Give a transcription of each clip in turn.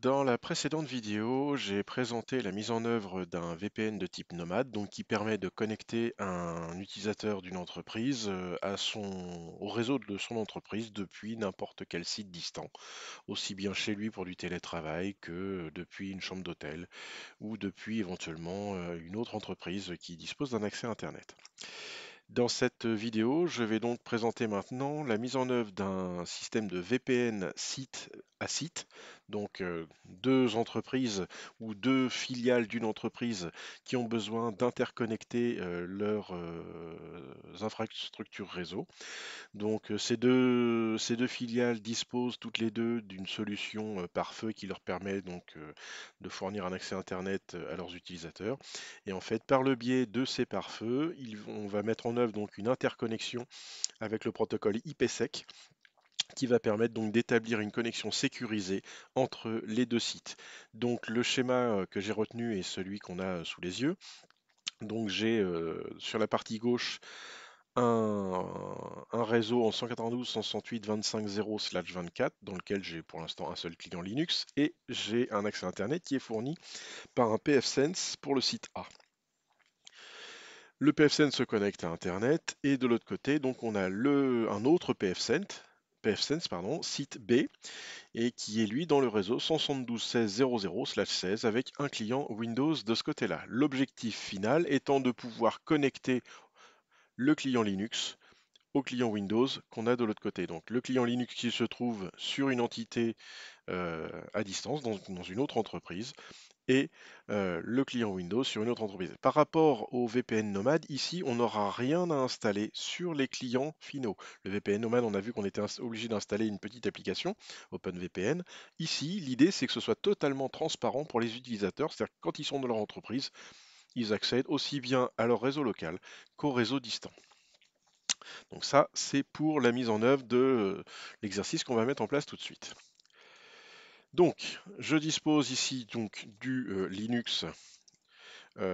Dans la précédente vidéo, j'ai présenté la mise en œuvre d'un VPN de type nomade, donc qui permet de connecter un utilisateur d'une entreprise au réseau de son entreprise depuis n'importe quel site distant, aussi bien chez lui pour du télétravail que depuis une chambre d'hôtel ou depuis éventuellement une autre entreprise qui dispose d'un accès Internet. Dans cette vidéo, je vais donc présenter maintenant la mise en œuvre d'un système de VPN site à site, donc deux entreprises ou deux filiales d'une entreprise qui ont besoin d'interconnecter leurs infrastructures réseau. Donc ces deux filiales disposent toutes les deux d'une solution pare-feu qui leur permet donc de fournir un accès Internet à leurs utilisateurs. Et en fait, par le biais de ces pare-feux, on va mettre en œuvre donc une interconnexion avec le protocole IPsec qui va permettre donc d'établir une connexion sécurisée entre les deux sites. Donc le schéma que j'ai retenu est celui qu'on a sous les yeux. Donc j'ai sur la partie gauche un, un réseau en 192.168.25.0/24 dans lequel j'ai pour l'instant un seul client Linux et j'ai un accès Internet qui est fourni par un pfSense pour le site A. Le pfSense se connecte à Internet et de l'autre côté, donc on a un autre pfSense, pardon, site B, et qui est lui dans le réseau 172.16.00/16 avec un client Windows de ce côté-là. L'objectif final étant de pouvoir connecter le client Linux au client Windows qu'on a de l'autre côté. Donc le client Linux qui se trouve sur une entité à distance, dans une autre entreprise, et le client Windows sur une autre entreprise. Par rapport au VPN Nomade, ici, on n'aura rien à installer sur les clients finaux. Le VPN Nomade, on a vu qu'on était obligé d'installer une petite application, OpenVPN. Ici, l'idée, c'est que ce soit totalement transparent pour les utilisateurs, c'est-à-dire que quand ils sont dans leur entreprise, ils accèdent aussi bien à leur réseau local qu'au réseau distant. Donc ça, c'est pour la mise en œuvre de l'exercice qu'on va mettre en place tout de suite. Donc, je dispose ici donc du Linux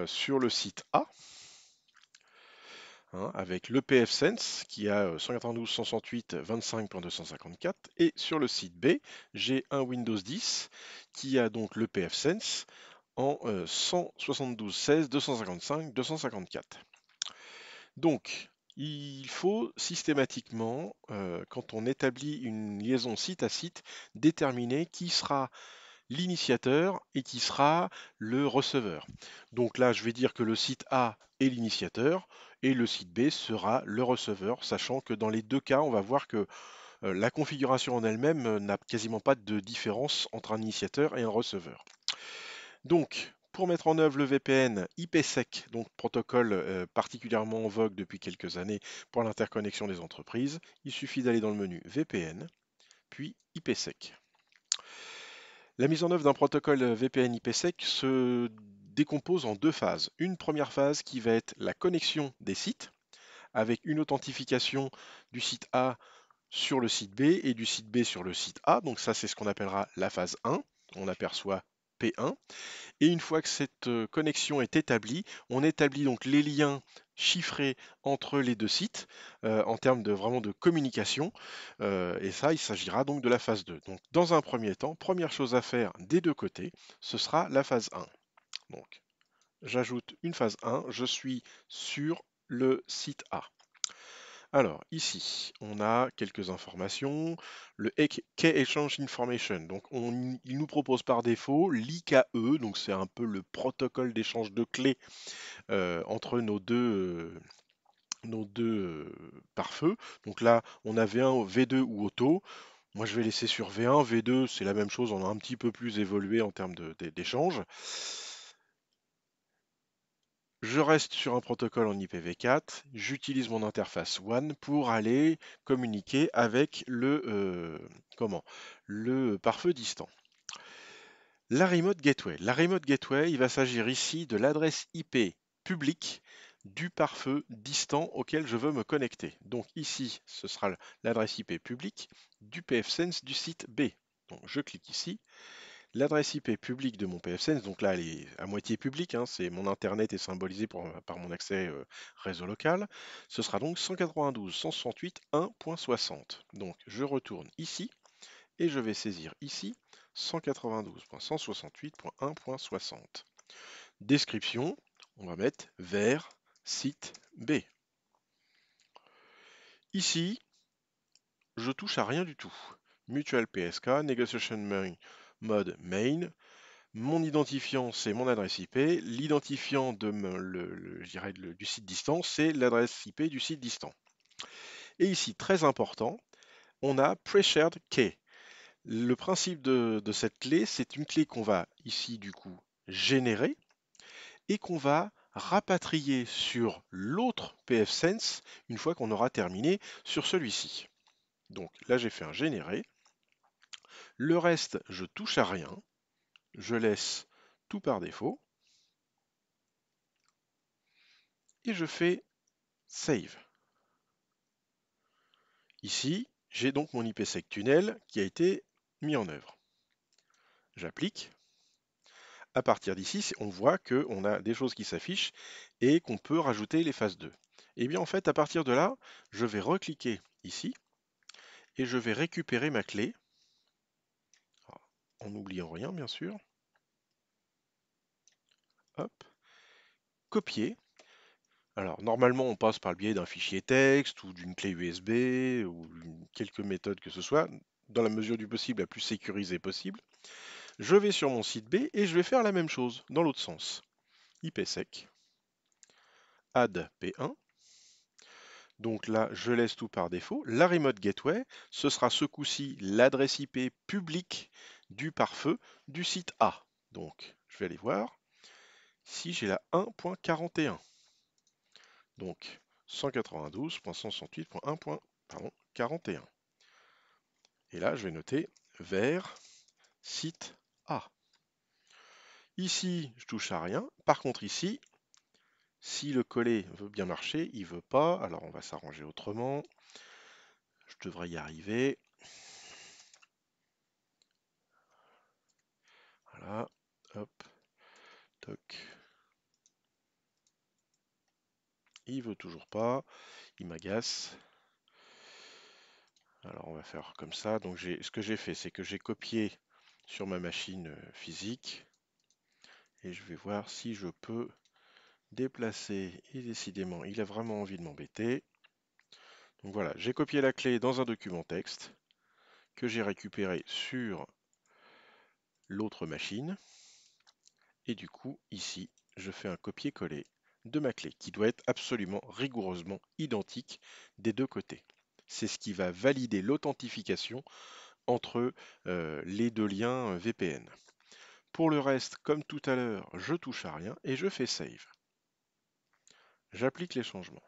sur le site A, hein, avec le pfSense qui a 192.168.25.254, et sur le site B, j'ai un Windows 10 qui a donc le pfSense en 172.16.255.254. Donc, il faut systématiquement, quand on établit une liaison site à site, déterminer qui sera l'initiateur et qui sera le receveur. Donc là, je vais dire que le site A est l'initiateur et le site B sera le receveur, sachant que dans les deux cas, on va voir que la configuration en elle-même n'a quasiment pas de différence entre un initiateur et un receveur. Donc, pour mettre en œuvre le VPN IPsec, donc protocole particulièrement en vogue depuis quelques années pour l'interconnexion des entreprises, il suffit d'aller dans le menu VPN, puis IPsec. La mise en œuvre d'un protocole VPN IPsec se décompose en deux phases. Une première phase qui va être la connexion des sites, avec une authentification du site A sur le site B et du site B sur le site A. Donc ça, c'est ce qu'on appellera la phase 1. On aperçoit P1. Et une fois que cette connexion est établie, on établit donc les liens chiffrés entre les deux sites en termes de vraiment de communication. Et ça, il s'agira donc de la phase 2. Donc dans un premier temps, première chose à faire des deux côtés, ce sera la phase 1. Donc j'ajoute une phase 1, je suis sur le site A. Alors, ici, on a quelques informations. Le Key Exchange Information. Donc, il nous propose par défaut l'IKE. Donc, c'est un peu le protocole d'échange de clés entre nos deux pare-feux. Donc là, on a V1, V2 ou auto. Moi, je vais laisser sur V1. V2, c'est la même chose. On a un petit peu plus évolué en termes d'échange. Je reste sur un protocole en IPv4, j'utilise mon interface WAN pour aller communiquer avec le pare-feu distant. La Remote Gateway. La Remote Gateway, il va s'agir ici de l'adresse IP publique du pare-feu distant auquel je veux me connecter. Donc ici, ce sera l'adresse IP publique du pfSense du site B. Donc je clique ici. L'adresse IP publique de mon pfSense, donc là elle est à moitié publique, hein, c'est mon internet est symbolisé par mon accès réseau local, ce sera donc 192.168.1.60. Donc je retourne ici et je vais saisir ici 192.168.1.60. Description, on va mettre vers site B. Ici, je touche à rien du tout. Mutual PSK, Negotiation Mode Main. Mon identifiant, c'est mon adresse IP. L'identifiant du site distant, c'est l'adresse IP du site distant. Et ici, très important, on a Preshared Key. Le principe de cette clé, c'est une clé qu'on va ici, du coup, générer et qu'on va rapatrier sur l'autre pfSense une fois qu'on aura terminé sur celui-ci. Donc là, j'ai fait un générer. Le reste, je touche à rien. Je laisse tout par défaut. Et je fais Save. Ici, j'ai donc mon IPsec tunnel qui a été mis en œuvre. J'applique. À partir d'ici, on voit qu'on a des choses qui s'affichent et qu'on peut rajouter les phases 2. Et bien en fait, à partir de là, je vais recliquer ici et je vais récupérer ma clé, en n'oubliant rien bien sûr. Hop, copier. Alors normalement, on passe par le biais d'un fichier texte ou d'une clé USB ou quelques méthodes que ce soit, dans la mesure du possible la plus sécurisée possible. Je vais sur mon site B et je vais faire la même chose dans l'autre sens. IPsec, add P1. Donc là, je laisse tout par défaut. La Remote Gateway, ce sera ce coup-ci l'adresse IP publique du pare-feu du site A. Donc, je vais aller voir. Ici, j'ai la 1.41. Donc, 192.168.1.41. Et là, je vais noter vers site A. Ici, je touche à rien. Par contre, ici, si le collet veut bien marcher, il ne veut pas. Alors, on va s'arranger autrement. Je devrais y arriver. Voilà. Hop. Toc. Il veut toujours pas. Il m'agace. Alors, on va faire comme ça. Donc, ce que j'ai fait, c'est que j'ai copié sur ma machine physique. Et je vais voir si je peux déplacer. Et décidément, il a vraiment envie de m'embêter. Donc voilà, j'ai copié la clé dans un document texte que j'ai récupéré sur l'autre machine. Et du coup, ici, je fais un copier-coller de ma clé qui doit être absolument rigoureusement identique des deux côtés. C'est ce qui va valider l'authentification entre les deux liens VPN. Pour le reste, comme tout à l'heure, je touche à rien et je fais Save. J'applique les changements.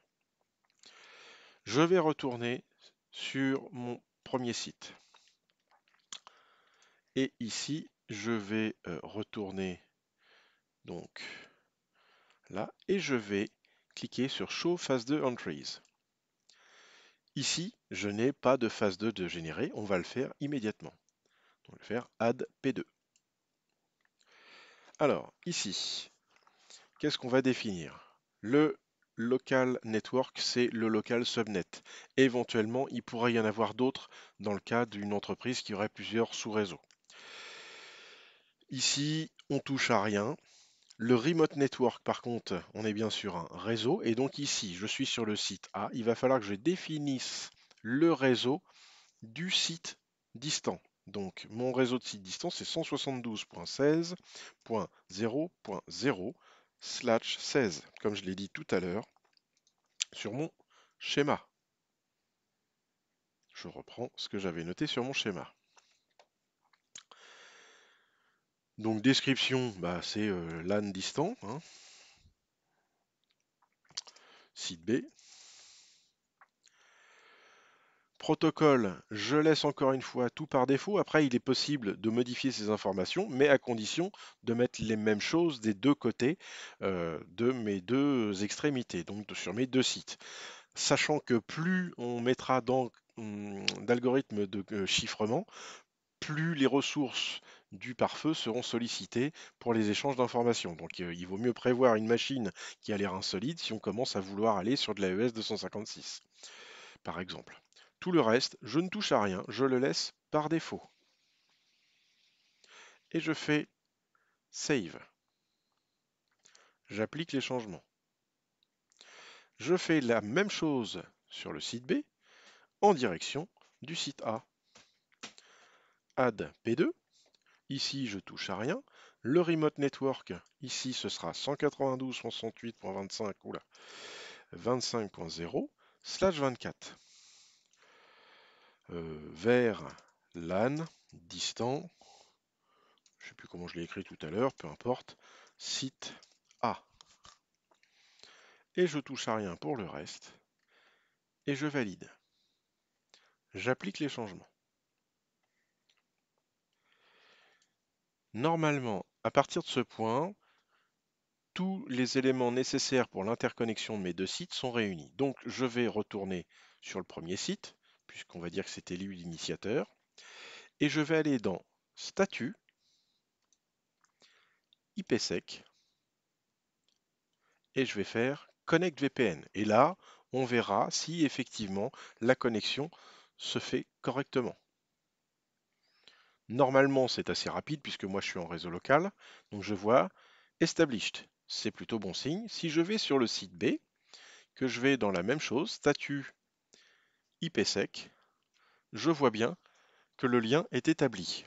Je vais retourner sur mon premier site. Et ici, je vais retourner donc là et je vais cliquer sur Show Phase 2 Entries. Ici, je n'ai pas de phase 2 de générer, on va le faire immédiatement. On va le faire Add P2. Alors, ici, qu'est-ce qu'on va définir? Le local network, c'est le local subnet. Éventuellement, il pourrait y en avoir d'autres dans le cas d'une entreprise qui aurait plusieurs sous-réseaux. Ici, on touche à rien. Le remote network, par contre, on est bien sur un réseau. Et donc ici, je suis sur le site A. Il va falloir que je définisse le réseau du site distant. Donc, mon réseau de site distant, c'est 172.16.0.0/16, comme je l'ai dit tout à l'heure, sur mon schéma. Je reprends ce que j'avais noté sur mon schéma. Donc, description, bah, c'est LAN distant, hein. Site B. Protocole, je laisse encore une fois tout par défaut. Après, il est possible de modifier ces informations, mais à condition de mettre les mêmes choses des deux côtés de mes deux extrémités, donc sur mes deux sites. Sachant que plus on mettra d'algorithmes de chiffrement, plus les ressources du pare-feu seront sollicitées pour les échanges d'informations. Donc il vaut mieux prévoir une machine qui a l'air insolite si on commence à vouloir aller sur de l'AES 256, par exemple. Tout le reste, je ne touche à rien, je le laisse par défaut. et je fais Save. J'applique les changements. Je fais la même chose sur le site B en direction du site A. Add P2. Ici, je touche à rien. Le remote network, ici, ce sera 192.168.25, oula, 25.0/24. Vers LAN, distant, je ne sais plus comment je l'ai écrit tout à l'heure, peu importe, site A. Et je touche à rien pour le reste. Et je valide. J'applique les changements. Normalement, à partir de ce point, tous les éléments nécessaires pour l'interconnexion de mes deux sites sont réunis. Donc je vais retourner sur le premier site, puisqu'on va dire que c'était lui l'initiateur, et je vais aller dans Statut, IPsec, et je vais faire Connect VPN. Et là, on verra si effectivement la connexion se fait correctement. Normalement, c'est assez rapide puisque moi je suis en réseau local. Donc je vois Established. C'est plutôt bon signe. Si je vais sur le site B, que je vais dans la même chose, statut IPsec, je vois bien que le lien est établi.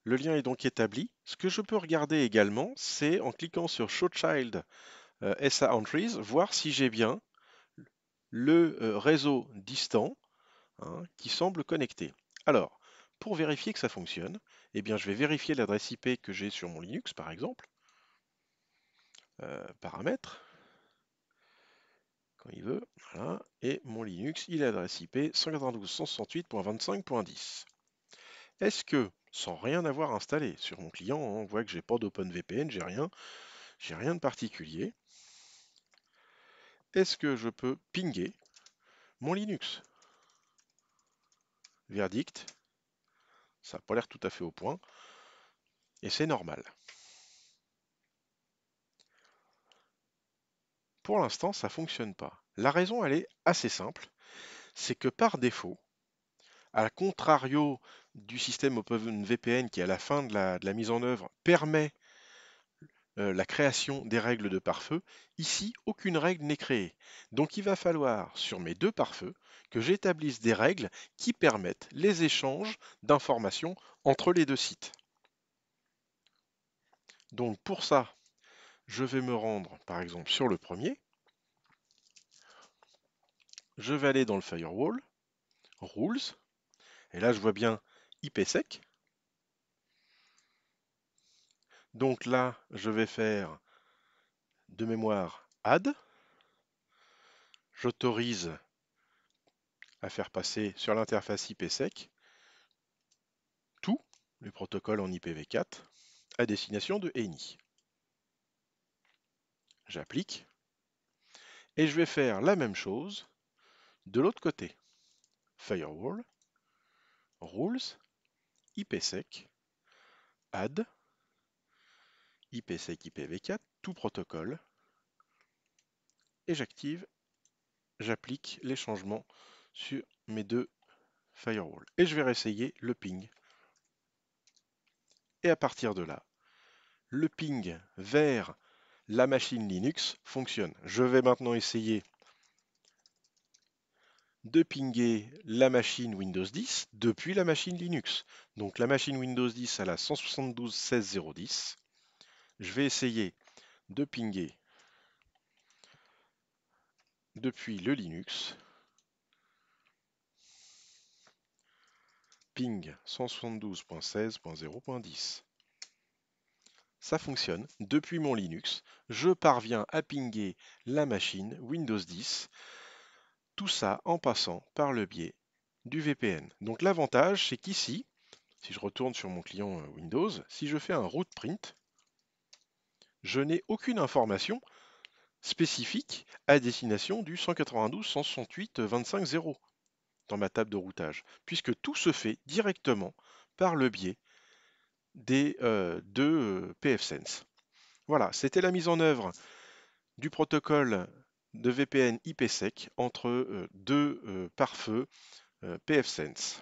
Le lien est donc établi. Ce que je peux regarder également, c'est en cliquant sur Show Child SA Entries, voir si j'ai bien le réseau distant qui semble connecté. Alors, pour vérifier que ça fonctionne, eh bien, je vais vérifier l'adresse IP que j'ai sur mon Linux, par exemple. Paramètres, quand il veut, voilà. Et mon Linux, il a l'adresse IP 192.168.25.10. Est-ce que, sans rien avoir installé sur mon client, on voit que j'ai pas d'OpenVPN, j'ai rien de particulier. Est-ce que je peux pinguer mon Linux? Verdict, ça n'a pas l'air tout à fait au point, et c'est normal. Pour l'instant, ça ne fonctionne pas. La raison, elle est assez simple, c'est que par défaut, à contrario du système OpenVPN qui, à la fin de la mise en œuvre, permet la création des règles de pare-feu, ici, aucune règle n'est créée. Donc il va falloir, sur mes deux pare-feux, que j'établisse des règles qui permettent les échanges d'informations entre les deux sites. Donc pour ça, je vais me rendre, par exemple, sur le premier. Je vais aller dans le Firewall, Rules, et là je vois bien IPsec. Donc là, je vais faire de mémoire Add. J'autorise à faire passer sur l'interface IPsec tous les protocoles en IPv4 à destination de ENI. J'applique et je vais faire la même chose de l'autre côté. Firewall, Rules, IPsec, Add, IPsec IPv4, tout protocole, et j'applique les changements sur mes deux firewalls. Et je vais réessayer le ping. Et à partir de là, le ping vers la machine Linux fonctionne. Je vais maintenant essayer de pinguer la machine Windows 10 depuis la machine Linux. Donc la machine Windows 10 à la 172.16.0.10. Je vais essayer de pinguer depuis le Linux. Ping 172.16.0.10. Ça fonctionne depuis mon Linux. Je parviens à pinguer la machine Windows 10. Tout ça en passant par le biais du VPN. Donc l'avantage, c'est qu'ici, si je retourne sur mon client Windows, si je fais un root print, je n'ai aucune information spécifique à destination du 192.168.25.0 dans ma table de routage, puisque tout se fait directement par le biais des deux pfSense. Voilà, c'était la mise en œuvre du protocole de VPN IPsec entre deux pare-feux pfSense.